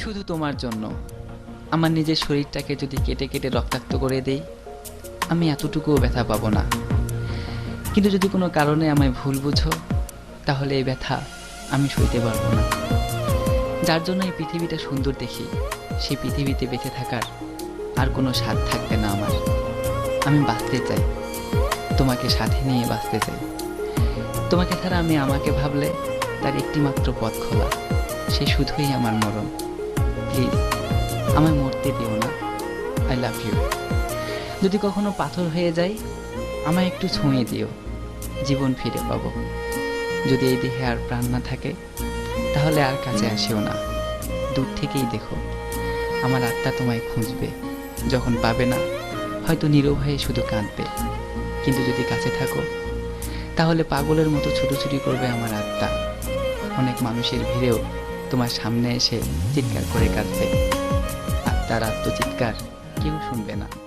শুধু তোমার জন্য আমার নিজের শরীরটাকে যদি কেটে কেটে রক্তাক্ত করে দেই, আমি এতটুকুও ব্যথা পাবো না। কিন্তু যদি কোনো কারণে আমায় ভুল বুঝো, তাহলে এই ব্যথা আমি সইতে পারবো না। যার জন্য এই পৃথিবীটা সুন্দর দেখি, সেই পৃথিবীতে বেঁচে থাকার আর কোনো স্বাদ থাকবে না আমার। আমি বাঁচতে চাই, তোমাকে সাথে নিয়ে বাঁচতে চাই। তোমাকে ছাড়া আমি আমাকে ভাবলে তার একটি মাত্র পথ খোলা, সে শুধুই আমার মরণ। প্লিজ আমায় মরতে দিও না। I love you. যদি কখনো পাথর হয়ে যাই, আমায় একটু ছুঁয়ে দিও, জীবন ফিরে পাবো। যদি এই দেহে আর প্রাণ না থাকে, তাহলে আর কাছে আসিও না, দূর থেকেই দেখো। আমার আত্মা তোমায় খুঁজবে, যখন পাবে না হয়তো নীরব হয়ে শুধু কাঁদবে। কিন্তু যদি কাছে থাকো, তাহলে পাগলের মতো ছুটোছুটি করবে আমার আত্মা। অনেক মানুষের ভিড়েও তোমার সামনে এসে চিৎকার করে কাঁদবে। আর তার আত্মচিৎকার কেউ শুনবে না।